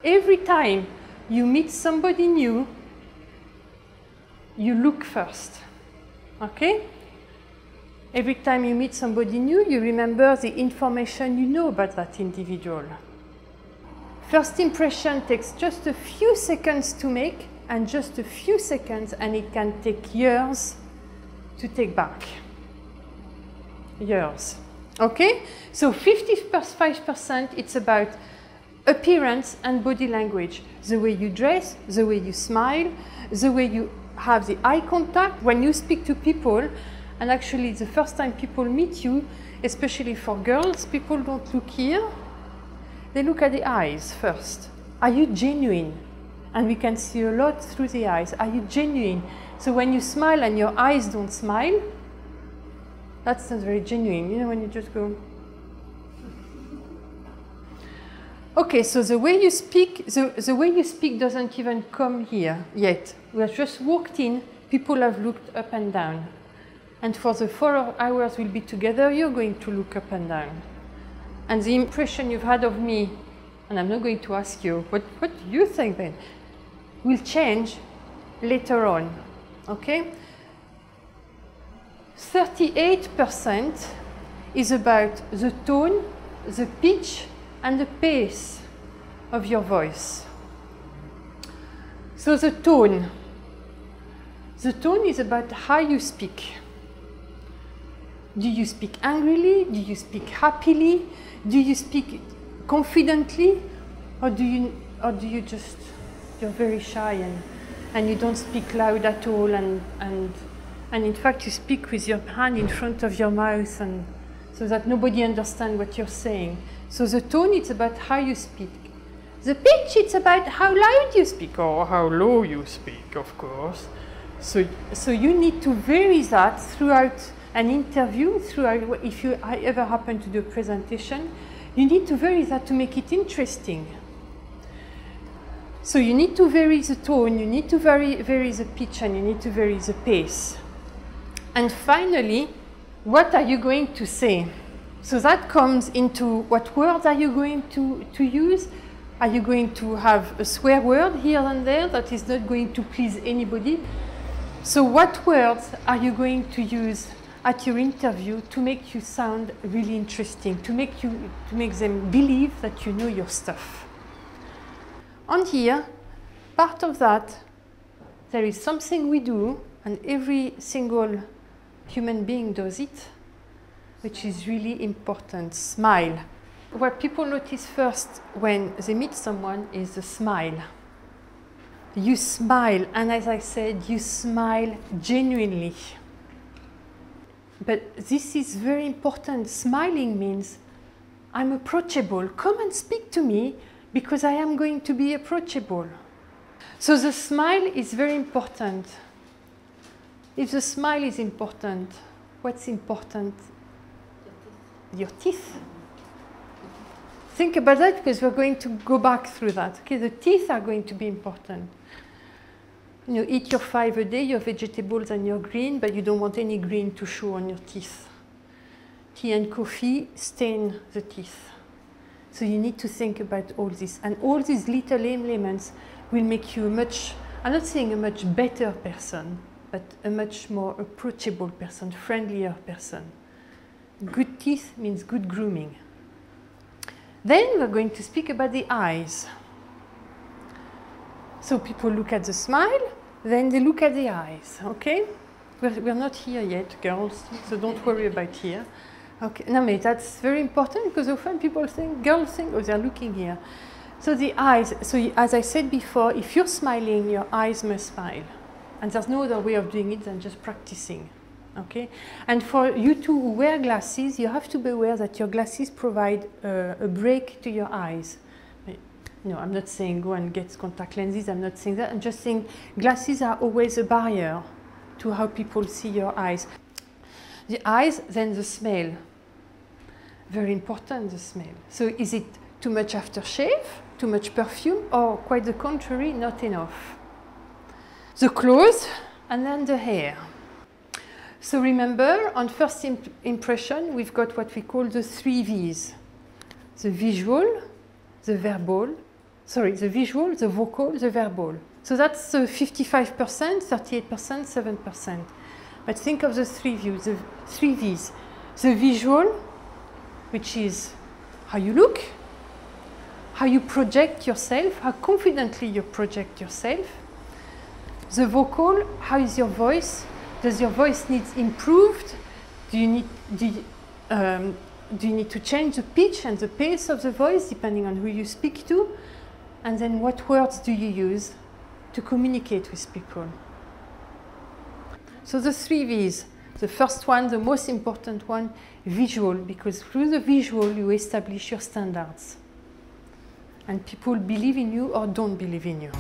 Every time you meet somebody new, you look first, okay? Every time you meet somebody new, you remember the information you know about that individual. First impression takes just a few seconds to make, and just a few seconds, and it can take years to take back. Years. Okay? So 55% it's about appearance and body language. The way you dress, the way you smile, the way you have the eye contact when you speak to people. And actually, the first time people meet you, especially for girls, people don't look here. They look at the eyes first. Are you genuine? And we can see a lot through the eyes. Are you genuine? So when you smile and your eyes don't smile, that's not very genuine. You know, when you just go. Okay, so the way you speak, the way you speak doesn't even come here yet. We have just walked in, people have looked up and down. And for the 4 hours we'll be together, you're going to look up and down. And the impression you've had of me, and I'm not going to ask you, what do you think then, will change later on, okay? 38% is about the tone, the pitch, and the pace of your voice. So the tone is about how you speak. Do you speak angrily? Do you speak happily? Do you speak confidently? Or do you just, you're very shy and you don't speak loud at all, and in fact you speak with your hand in front of your mouth, and so that nobody understands what you're saying. So the tone, it's about how you speak. The pitch, it's about how loud you speak or how low you speak, of course. So you need to vary that throughout an interview, throughout, if you ever happen to do a presentation, you need to vary that to make it interesting. So you need to vary the tone, you need to vary the pitch, and you need to vary the pace. And finally, what are you going to say? So that comes into what words are you going to use? Are you going to have a swear word here and there that is not going to please anybody? So what words are you going to use at your interview to make you sound really interesting, to make them believe that you know your stuff? On here, part of that, there is something we do, and every single human being does it, which is really important: smile. What people notice first when they meet someone is the smile. You smile, and as I said, you smile genuinely. But this is very important. Smiling means I'm approachable. Come and speak to me because I am going to be approachable. So the smile is very important. If the smile is important, what's important? Your teeth. Think about that, because we're going to go back through that. Okay, the teeth are going to be important. You eat your 5 a day, your vegetables and your green, but you don't want any green to show on your teeth. Tea and coffee stain the teeth. So you need to think about all this. And all these little elements will make you I'm not saying a much better person, but a much more approachable person, friendlier person. Good teeth means good grooming. Then we're going to speak about the eyes. So people look at the smile, then they look at the eyes, okay? We're not here yet, girls, so don't worry about here. Okay, no, but that's very important, because often people think, girls think, oh, they're looking here. So the eyes, so as I said before, if you're smiling, your eyes must smile. And there's no other way of doing it than just practicing, okay? And for you two who wear glasses, you have to be aware that your glasses provide a break to your eyes. No, I'm not saying go and get contact lenses, I'm not saying that. I'm just saying glasses are always a barrier to how people see your eyes. The eyes, then the smell. Very important, the smell. So is it too much aftershave, too much perfume, or quite the contrary, not enough? The clothes, and then the hair. So remember, on first impression, we've got what we call the 3 V's. The visual, the verbal, sorry, the visual, the vocal, the verbal. So that's 55%, 38%, 7%. But think of the three views, the three V's. The visual, which is how you look, how you project yourself, how confidently you project yourself. The vocal, how is your voice? Does your voice need improved? Do you need to change the pitch and the pace of the voice depending on who you speak to? And then what words do you use to communicate with people? So the three V's. The first one, the most important one, visual, because through the visual you establish your standards. And people believe in you or don't believe in you.